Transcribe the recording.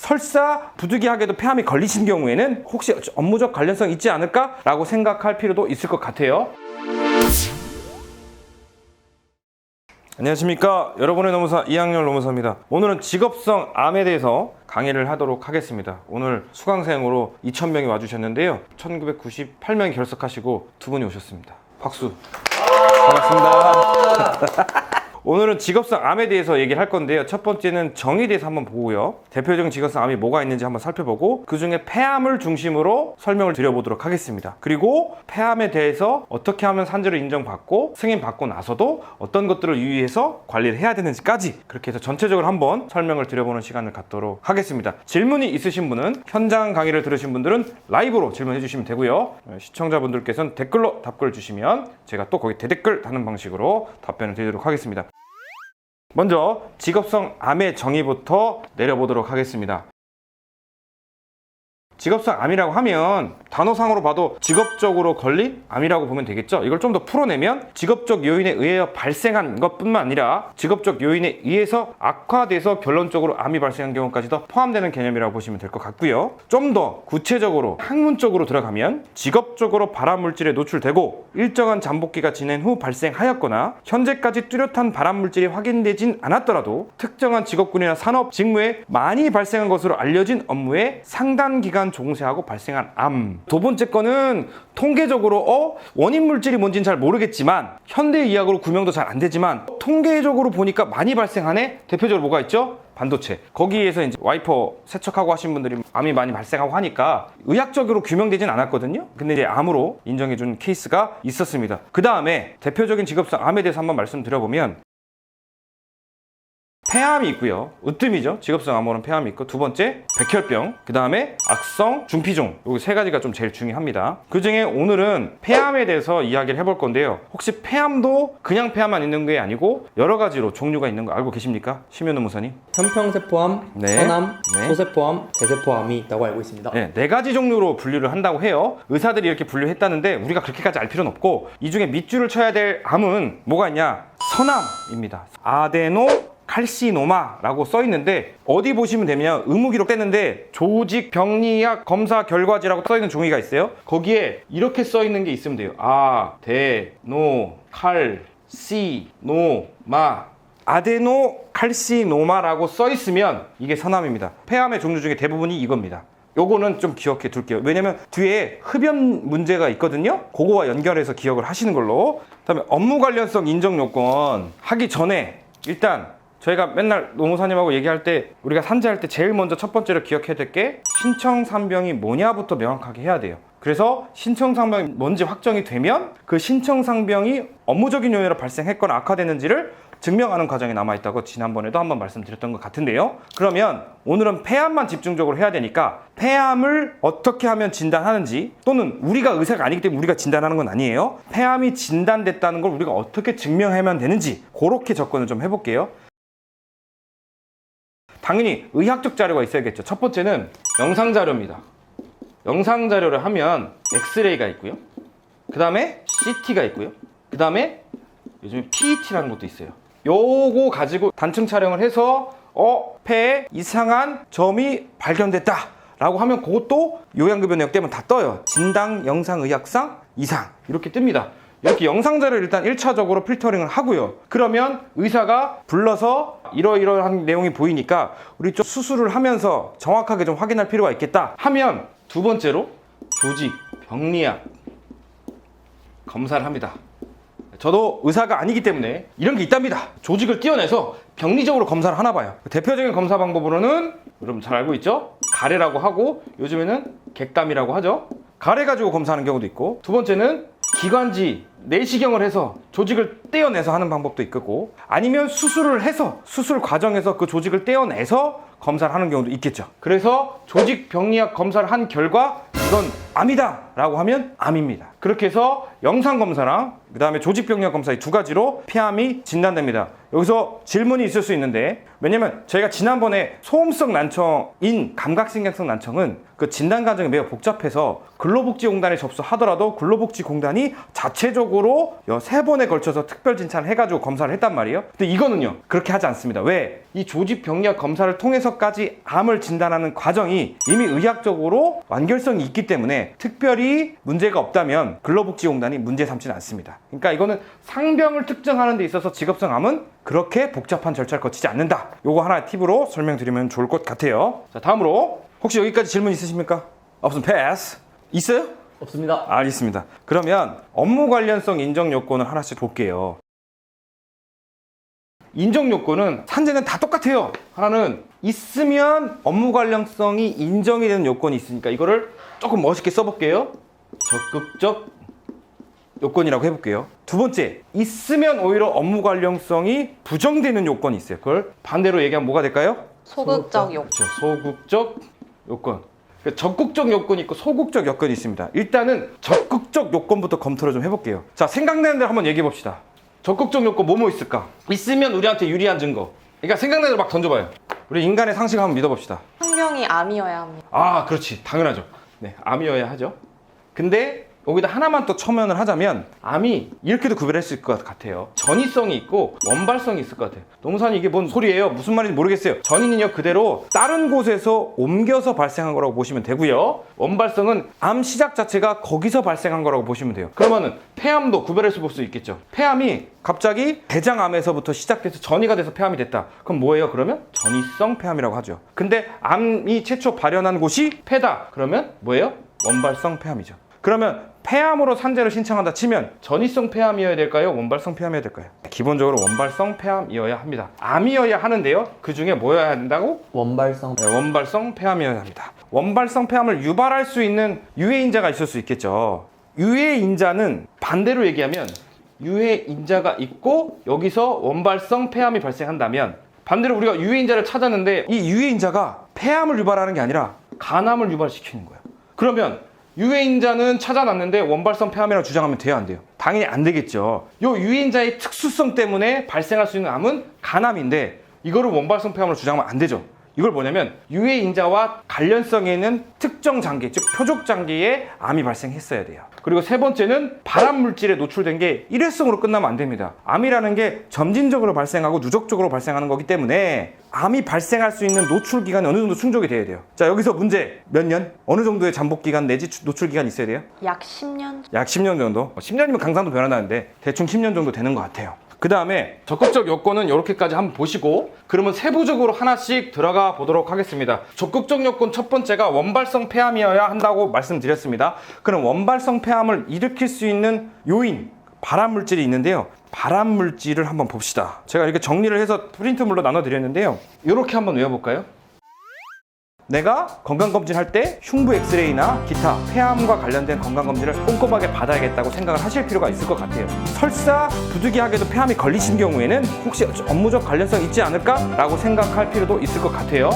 설사 부득이하게도 폐암이 걸리신 경우에는 혹시 업무적 관련성 있지 않을까라고 생각할 필요도 있을 것 같아요. 안녕하십니까. 여러분의 노무사 이학렬 노무사입니다. 오늘은 직업성 암에 대해서 강의를 하도록 하겠습니다. 오늘 수강생으로 2,000명이 와주셨는데요. 1998명이 결석하시고 두 분이 오셨습니다. 박수. 반갑습니다. 오늘은 직업성 암에 대해서 얘기를 할 건데요. 첫 번째는 정의에 대해서 한번 보고요. 대표적인 직업성 암이 뭐가 있는지 한번 살펴보고 그 중에 폐암을 중심으로 설명을 드려보도록 하겠습니다. 그리고 폐암에 대해서 어떻게 하면 산재로 인정받고 승인받고 나서도 어떤 것들을 유의해서 관리를 해야 되는지까지 그렇게 해서 전체적으로 한번 설명을 드려보는 시간을 갖도록 하겠습니다. 질문이 있으신 분은 현장 강의를 들으신 분들은 라이브로 질문해 주시면 되고요. 시청자분들께서는 댓글로 답글 주시면 제가 또 거기 대댓글 다는 방식으로 답변을 드리도록 하겠습니다. 먼저 직업성 암의 정의부터 내려보도록 하겠습니다. 직업성 암이라고 하면 단어상으로 봐도 직업적으로 걸린 암이라고 보면 되겠죠. 이걸 좀 더 풀어내면 직업적 요인에 의해 발생한 것뿐만 아니라 직업적 요인에 의해서 악화돼서 결론적으로 암이 발생한 경우까지도 포함되는 개념이라고 보시면 될 것 같고요. 좀 더 구체적으로 학문적으로 들어가면 직업적으로 발암물질에 노출되고 일정한 잠복기가 지난 후 발생하였거나 현재까지 뚜렷한 발암물질이 확인되진 않았더라도 특정한 직업군이나 산업, 직무에 많이 발생한 것으로 알려진 업무에 상당 기간 종사하고 발생한 암. 두 번째 거는 통계적으로 원인 물질이 뭔지는 잘 모르겠지만 현대의학으로 구명도 잘 안 되지만 통계적으로 보니까 많이 발생하네. 대표적으로 뭐가 있죠? 반도체. 거기에서 이제 와이퍼 세척하고 하신 분들이 암이 많이 발생하고 하니까 의학적으로 규명되진 않았거든요. 근데 이제 암으로 인정해준 케이스가 있었습니다. 그 다음에 대표적인 직업성 암에 대해서 한번 말씀드려보면 폐암이 있고요. 으뜸이죠. 직업성 암으로는 폐암이 있고, 두 번째 백혈병, 그 다음에 악성 중피종. 이 세 가지가 좀 제일 중요합니다. 그 중에 오늘은 폐암에 대해서 이야기를 해볼 건데요. 혹시 폐암도 그냥 폐암만 있는 게 아니고 여러 가지로 종류가 있는 거 알고 계십니까? 심현우 무사님. 편평세포암, 네. 선암, 네. 소세포암, 대세포암이 있다고 알고 있습니다. 네 가지 종류로 분류를 한다고 해요. 의사들이 이렇게 분류했다는데 우리가 그렇게까지 알 필요는 없고, 이 중에 밑줄을 쳐야 될 암은 뭐가 있냐? 선암입니다. 아데노 칼시노마라고 써 있는데 어디 보시면 되면 의무기록 떼는데 조직 병리학 검사 결과지라고 써 있는 종이가 있어요. 거기에 이렇게 써 있는 게 있으면 돼요. 아데노칼시노마라고 써 있으면 이게 선암입니다. 폐암의 종류 중에 대부분이 이겁니다. 요거는 좀 기억해 둘게요. 왜냐면 뒤에 흡연 문제가 있거든요. 그거와 연결해서 기억을 하시는 걸로. 그다음에 업무 관련성 인정 요건 하기 전에 일단 저희가 맨날 노무사님하고 얘기할 때 우리가 산재할 때 제일 먼저 첫 번째로 기억해야 될 게 신청상병이 뭐냐부터 명확하게 해야 돼요. 그래서 신청상병이 뭔지 확정이 되면 그 신청상병이 업무적인 요인으로 발생했거나 악화되는지를 증명하는 과정이 남아있다고 지난번에도 한번 말씀드렸던 것 같은데요. 그러면 오늘은 폐암만 집중적으로 해야 되니까 폐암을 어떻게 하면 진단하는지, 또는 우리가 의사가 아니기 때문에 우리가 진단하는 건 아니에요. 폐암이 진단됐다는 걸 우리가 어떻게 증명하면 되는지 그렇게 접근을 좀 해볼게요. 당연히 의학적 자료가 있어야겠죠. 첫 번째는 영상 자료입니다. 영상 자료를 하면 엑스레이가 있고요. 그 다음에 CT가 있고요. 그 다음에 요즘에 PET라는 것도 있어요. 요거 가지고 단층 촬영을 해서 폐에 이상한 점이 발견됐다 라고 하면 그것도 요양급여 내역 때문에 다 떠요. 진단 영상의학상 이상 이렇게 뜹니다. 이렇게 영상 자료를 일단 1차적으로 필터링을 하고요. 그러면 의사가 불러서 이러이러한 내용이 보이니까 우리 좀 수술을 하면서 정확하게 좀 확인할 필요가 있겠다 하면 두 번째로 조직, 병리학 검사를 합니다. 저도 의사가 아니기 때문에 이런 게 있답니다. 조직을 떼어내서 병리적으로 검사를 하나 봐요. 대표적인 검사 방법으로는 여러분 잘 알고 있죠? 가래라고 하고 요즘에는 객담이라고 하죠. 가래 가지고 검사하는 경우도 있고, 두 번째는 기관지, 내시경을 해서 조직을 떼어내서 하는 방법도 있고, 아니면 수술을 해서 수술 과정에서 그 조직을 떼어내서 검사를 하는 경우도 있겠죠. 그래서 조직 병리학 검사를 한 결과 이건 암이다 라고 하면 암입니다. 그렇게 해서 영상검사랑 그 다음에 조직병력검사 이 두 가지로 폐암이 진단됩니다. 여기서 질문이 있을 수 있는데, 왜냐면 저희가 지난번에 소음성 난청인 감각신경성 난청은 그 진단 과정이 매우 복잡해서 근로복지공단에 접수하더라도 근로복지공단이 자체적으로 3번에 걸쳐서 특별 진찰을 해가지고 검사를 했단 말이에요. 근데 이거는요 그렇게 하지 않습니다. 왜? 이 조직병력 검사를 통해서까지 암을 진단하는 과정이 이미 의학적으로 완결성이 있기 때문에 특별히 문제가 없다면 근로복지공단이 문제 삼지는 않습니다. 그러니까 이거는 상병을 특정하는 데 있어서 직업성 암은 그렇게 복잡한 절차를 거치지 않는다. 요거 하나의 팁으로 설명드리면 좋을 것 같아요. 자, 다음으로 혹시 여기까지 질문 있으십니까? 없으면 패스. 있어요? 없습니다. 알겠습니다. 그러면 업무 관련성 인정 요건을 하나씩 볼게요. 인정 요건은 산재는 다 똑같아요. 하나는 있으면 업무 관련성이 인정이 되는 요건이 있으니까 이거를 조금 멋있게 써볼게요. 적극적 요건이라고 해볼게요. 두 번째, 있으면 오히려 업무 관련성이 부정되는 요건이 있어요. 그걸 반대로 얘기하면 뭐가 될까요? 소극적 요건. 그렇죠. 소극적 요건. 그러니까 적극적 요건이 있고 소극적 요건이 있습니다. 일단은 적극적 요건부터 검토를 좀 해볼게요. 자, 생각나는 대로 한번 얘기해 봅시다. 적극적 요건 뭐뭐 있을까? 있으면 우리한테 유리한 증거. 그러니까 생각나는 대로 막 던져봐요. 우리 인간의 상식 한번 믿어봅시다. 상병이 암이어야 합니다. 아, 그렇지. 당연하죠. 네, 암이어야 하죠. 근데 여기다 하나만 또 첨언을 하자면 암이 이렇게도 구별할 수 있을 것 같아요. 전이성이 있고 원발성이 있을 것 같아요. 노무사님 이게 뭔 소리예요? 무슨 말인지 모르겠어요. 전이는요 그대로 다른 곳에서 옮겨서 발생한 거라고 보시면 되고요. 원발성은 암 시작 자체가 거기서 발생한 거라고 보시면 돼요. 그러면은 폐암도 구별해서 볼 수 있겠죠. 폐암이 갑자기 대장암에서부터 시작돼서 전이가 돼서 폐암이 됐다. 그럼 뭐예요? 그러면 전이성 폐암이라고 하죠. 근데 암이 최초 발현한 곳이 폐다. 그러면 뭐예요? 원발성 폐암이죠. 그러면 폐암으로 산재를 신청한다 치면 전이성 폐암이어야 될까요? 원발성 폐암이어야 될까요? 기본적으로 원발성 폐암이어야 합니다. 암이어야 하는데요. 그 중에 뭐여야 된다고? 원발성. 네, 원발성 폐암이어야 합니다. 원발성 폐암을 유발할 수 있는 유해인자가 있을 수 있겠죠. 유해인자는 반대로 얘기하면 유해인자가 있고 여기서 원발성 폐암이 발생한다면 반대로 우리가 유해인자를 찾았는데 이 유해인자가 폐암을 유발하는 게 아니라 간암을 유발시키는 거예요. 그러면 유해인자는 찾아놨는데 원발성 폐암이라고 주장하면 돼요, 안 돼요? 당연히 안 되겠죠. 이 유해인자의 특수성 때문에 발생할 수 있는 암은 간암인데 이거를 원발성 폐암으로 주장하면 안 되죠. 이걸 뭐냐면 유해인자와 관련성이 있는 특정 장기, 즉 표적 장기에 암이 발생했어야 돼요. 그리고 세 번째는 발암 물질에 노출된 게 일회성으로 끝나면 안 됩니다. 암이라는 게 점진적으로 발생하고 누적적으로 발생하는 거기 때문에 암이 발생할 수 있는 노출 기간이 어느 정도 충족이 돼야 돼요. 자, 여기서 문제 몇 년? 어느 정도의 잠복 기간 내지 노출 기간이 있어야 돼요? 약 10년. 약 10년 정도? 10년이면 강산도 변한다는데 대충 10년 정도 되는 것 같아요. 그 다음에 적극적 요건은 이렇게까지 한번 보시고 그러면 세부적으로 하나씩 들어가 보도록 하겠습니다. 적극적 요건 첫 번째가 원발성 폐암이어야 한다고 말씀드렸습니다. 그럼 원발성 폐암을 일으킬 수 있는 요인, 발암 물질이 있는데요. 발암 물질을 한번 봅시다. 제가 이렇게 정리를 해서 프린트물로 나눠 드렸는데요. 이렇게 한번 외워볼까요? 내가 건강검진할 때 흉부 엑스레이나 기타 폐암과 관련된 건강검진을 꼼꼼하게 받아야겠다고 생각을 하실 필요가 있을 것 같아요. 설사 부득이하게도 폐암이 걸리신 경우에는 혹시 업무적 관련성이 있지 않을까? 라고 생각할 필요도 있을 것 같아요.